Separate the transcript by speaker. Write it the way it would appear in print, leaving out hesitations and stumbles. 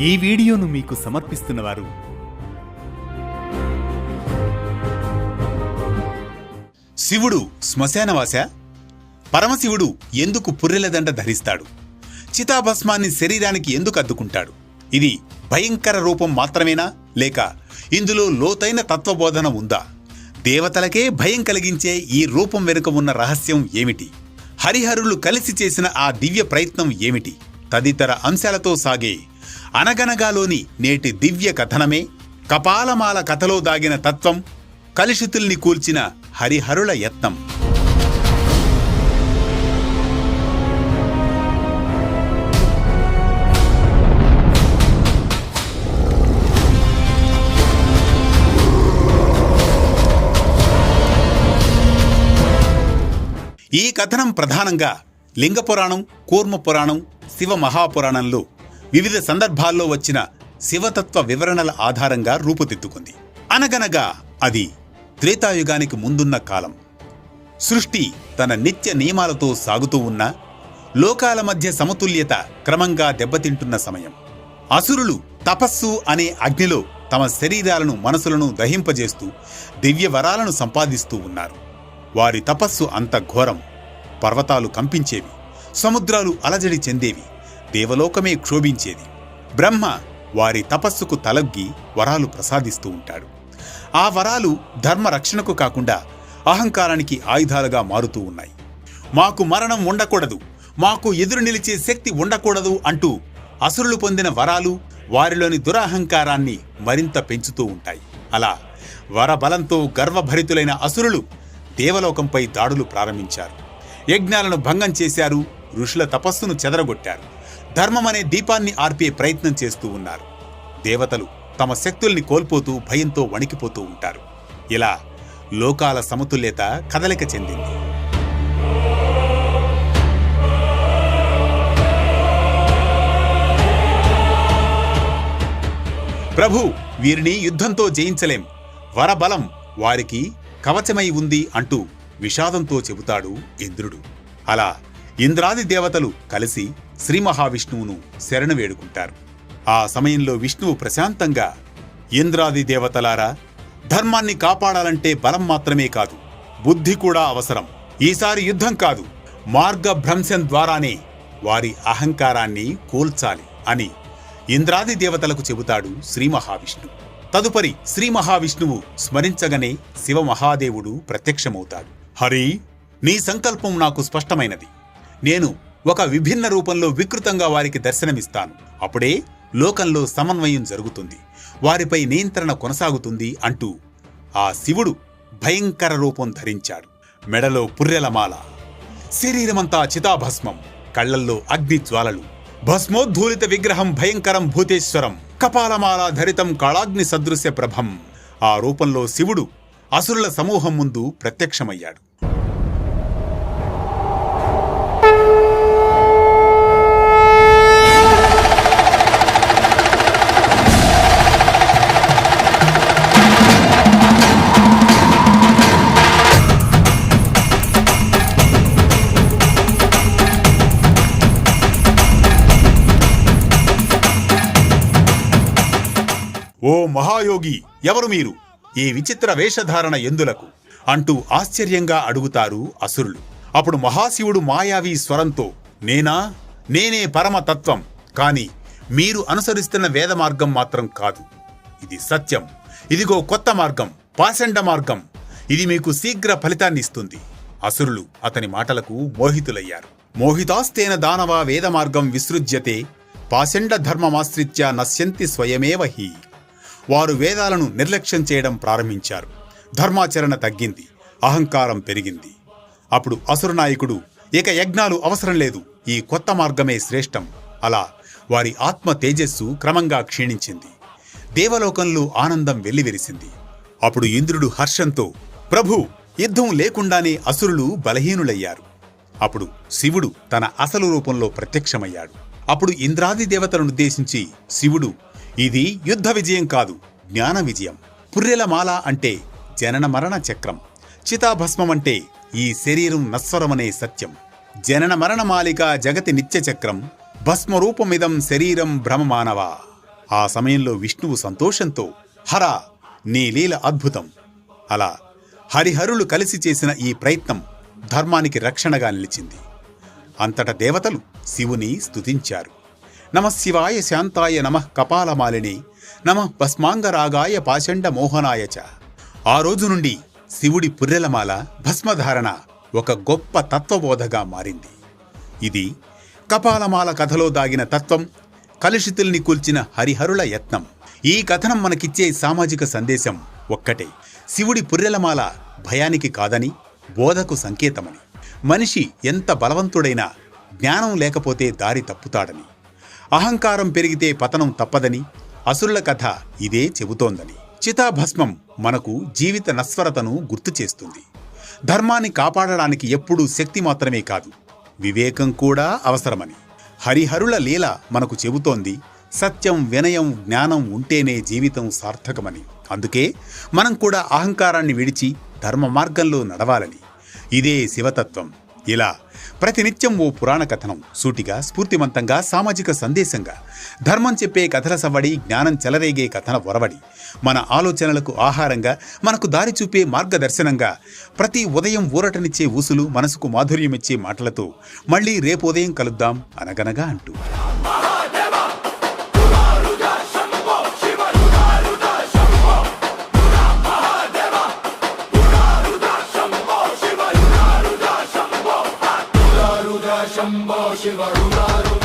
Speaker 1: ఈ వీడియోను మీకు సమర్పిస్తున్నవారు
Speaker 2: శివుడు శ్మశానవాస. పరమశివుడు ఎందుకు పుర్రెలదండ ధరిస్తాడు? చితాభస్మాన్ని శరీరానికి ఎందుకు అద్దుకుంటాడు? ఇది భయంకర రూపం మాత్రమేనా, లేక ఇందులో లోతైన తత్వబోధన ఉందా? దేవతలకే భయం కలిగించే ఈ రూపం వెనుక ఉన్న రహస్యం ఏమిటి? హరిహరులు కలిసి చేసిన ఆ దివ్య ప్రయత్నం ఏమిటి? తదితర అంశాలతో సాగే అనగనగాలోని నేటి దివ్య కథనమే కపాలమాల కథలో దాగిన తత్వం, కలుషితుల్ని కూల్చిన హరిహరుల యత్నం. ఈ కథనం ప్రధానంగా లింగపురాణం, కూర్మపురాణం, శివ మహాపురాణంలో వివిధ సందర్భాల్లో వచ్చిన శివతత్వ వివరణల ఆధారంగా రూపుదిద్దుకుంది. అనగనగా అది త్రేతాయుగానికి ముందున్న కాలం. సృష్టి తన నిత్య నియమాలతో సాగుతూ ఉన్న, లోకాల మధ్య సమతుల్యత క్రమంగా దెబ్బతింటున్న సమయం. అసురులు తపస్సు అనే అగ్నిలో తమ శరీరాలను, మనసులను దహింపజేస్తూ దివ్య వరాలను సంపాదిస్తూ ఉన్నారు. వారి తపస్సు అంత ఘోరం. పర్వతాలు కంపించేవి, సముద్రాలు అలజడి చెందేవి, దేవలోకమే క్షోభించేది. బ్రహ్మ వారి తపస్సుకు తలొగ్గి వరాలు ప్రసాదిస్తూ ఉంటాడు. ఆ వరాలు ధర్మ రక్షణకు కాకుండా అహంకారానికి ఆయుధాలుగా మారుతూ ఉన్నాయి. మాకు మరణం ఉండకూడదు, మాకు ఎదురు నిలిచే శక్తి ఉండకూడదు అంటూ అసురులు పొందిన వరాలు వారిలోని దురహంకారాన్ని మరింత పెంచుతూ ఉంటాయి. అలా వరబలంతో గర్వభరితులైన అసురులు దేవలోకంపై దాడులు ప్రారంభించారు. యజ్ఞాలను భంగం చేశారు, ఋషుల తపస్సును చెదరగొట్టారు, ధర్మమనే దీపాన్ని ఆర్పే ప్రయత్నం చేస్తూ ఉన్నారు. దేవతలు తమ శక్తుల్ని కోల్పోతూ భయంతో వణికిపోతూ ఉంటారు. ఇలా లోకాల సమతుల్యత కదలిక చెందింది. ప్రభు, వీరిని యుద్ధంతో జయించలేం, వరబలం వారికి కవచమై ఉంది అంటూ విషాదంతో చెబుతాడు ఇంద్రుడు. అలా ఇంద్రాది దేవతలు కలిసి శ్రీ మహావిష్ణువును శరణు వేడుకుంటారు. ఆ సమయంలో విష్ణువు ప్రశాంతంగా, ఇంద్రాది దేవతలారా, ధర్మాన్ని కాపాడాలంటే బలం మాత్రమే కాదు, బుద్ధి కూడా అవసరం. ఈసారి యుద్ధం కాదు, మార్గభ్రంశం ద్వారానే వారి అహంకారాన్ని కూల్చాలి అని ఇంద్రాది దేవతలకు చెబుతాడు శ్రీ మహావిష్ణువు. తదుపరి శ్రీ మహావిష్ణువు స్మరించగనే శివమహాదేవుడు ప్రత్యక్షమవుతాడు. హరి, నీ సంకల్పం నాకు స్పష్టమైనది. నేను ఒక విభిన్న రూపంలో వికృతంగా వారికి దర్శనమిస్తాను. అప్పుడే లోకంలో సమన్వయం జరుగుతుంది, వారిపై నియంత్రణ కొనసాగుతుంది అంటూ ఆ శివుడు భయంకర రూపం ధరించాడు. మెడలో పుర్రెలమాల, శరీరమంతా చితాభస్మం, కళ్లల్లో అగ్నిజ్వాలలు, భస్మోద్ధూలిత విగ్రహం భయంకరం భూతేశ్వరం, కపాలమాల ధరితం కాళాగ్ని సదృశ్య ప్రభం. ఆ రూపంలో శివుడు అసురుల సమూహం ముందు ప్రత్యక్షమయ్యాడు. ఓ మహాయోగి, ఎవరు మీరు? ఈ విచిత్ర వేషధారణ ఎందులకు అంటూ ఆశ్చర్యంగా అడుగుతారు అసురులు. అప్పుడు మహాశివుడు మాయావి స్వరంతో, నేనే పరమతత్వం, కాని మీరు అనుసరిస్తున్న వేద మార్గం మాత్రం కాదు. ఇది సత్యం. ఇదిగో కొత్త మార్గం, పాషండ మార్గం. ఇది మీకు శీఘ్ర ఫలితాన్ని ఇస్తుంది. అసురులు అతని మాటలకు మోహితులయ్యారు. మోహితాస్తేన దానవ వేద మార్గం విసృజ్యతే, పాషండ ధర్మమాశ్రిత్య నశ్యంతి స్వయమేవ హి. వారు వేదాలను నిర్లక్ష్యం చేయడం ప్రారంభించారు. ధర్మాచరణ తగ్గింది, అహంకారం పెరిగింది. అప్పుడు అసురనాయకుడు, ఇక యజ్ఞాలు అవసరం లేదు, ఈ కొత్త మార్గమే శ్రేష్టం. అలా వారి ఆత్మ తేజస్సు క్రమంగా క్షీణించింది. దేవలోకంలో ఆనందం వెల్లివిరిసింది. అప్పుడు ఇంద్రుడు హర్షంతో, ప్రభు, యుద్ధం లేకుండానే అసురులు బలహీనులయ్యారు. అప్పుడు శివుడు తన అసలు రూపంలో ప్రత్యక్షమయ్యాడు. అప్పుడు ఇంద్రాది దేవతలనుద్దేశించి శివుడు, ఇది యుద్ధ విజయం కాదు, జ్ఞాన విజయం. పుర్రెలమాల అంటే జనన మరణ చక్రం, చితాభస్మం అంటే ఈ శరీరం నశ్వరమనే సత్యం. జనన మరణమాలిక జగతి నిత్యచక్రం, భస్మరూపమిదం శరీరం భ్రమమానవ. ఆ సమయంలో విష్ణువు సంతోషంతో హరా, నీ లీల అద్భుతం. అలా హరిహరులు కలిసి చేసిన ఈ ప్రయత్నం ధర్మానికి రక్షణగా నిలిచింది. అంతట దేవతలు శివుని స్తుతించారు. నమఃశివాయ శాంతాయ నమః కపాలమాలిని నమః భస్మాంగరాగాయ పాషండ మోహనాయ చ. ఆ రోజు నుండి శివుడి పుర్రెలమాల భస్మధారణ ఒక గొప్ప తత్వబోధగా మారింది. ఇది కపాలమాల కథలో దాగిన తత్వం, కలుషితుల్ని కూల్చిన హరిహరుల యత్నం. ఈ కథనం మనకిచ్చే సామాజిక సందేశం ఒక్కటే: శివుడి పుర్రెలమాల భయానికి కాదని, బోధకు సంకేతమని. మనిషి ఎంత బలవంతుడైనా జ్ఞానం లేకపోతే దారి తప్పుతాడని, అహంకారం పెరిగితే పతనం తప్పదని అసురుల కథ ఇదే చెబుతోందని. చితాభస్మం మనకు జీవిత నశ్వరతను గుర్తు చేస్తుంది. ధర్మాన్ని కాపాడడానికి ఎప్పుడూ శక్తి మాత్రమే కాదు, వివేకం కూడా అవసరమని. హరిహరుల లీల మనకు చెబుతోంది సత్యం, వినయం, జ్ఞానం ఉంటేనే జీవితం సార్థకమని. అందుకే మనం కూడా అహంకారాన్ని విడిచి ధర్మ మార్గంలో నడవాలని. ఇదే శివతత్వం. ఇలా ప్రతినిత్యం ఓ పురాణ కథనం సూటిగా, స్ఫూర్తిమంతంగా, సామాజిక సందేశంగా, ధర్మం చెప్పే కథల సవ్వడి, జ్ఞానం చెలరేగే కథన ఒరవడి, మన ఆలోచనలకు ఆహారంగా, మనకు దారి చూపే మార్గదర్శనంగా, ప్రతి ఉదయం ఊరటనిచ్చే ఊసులు, మనసుకు మాధుర్యమిచ్చే మాటలతో మళ్ళీ రేపు ఉదయం కలుద్దాం అనగనగా అంటూ.
Speaker 3: Shambho Shiva Rudaru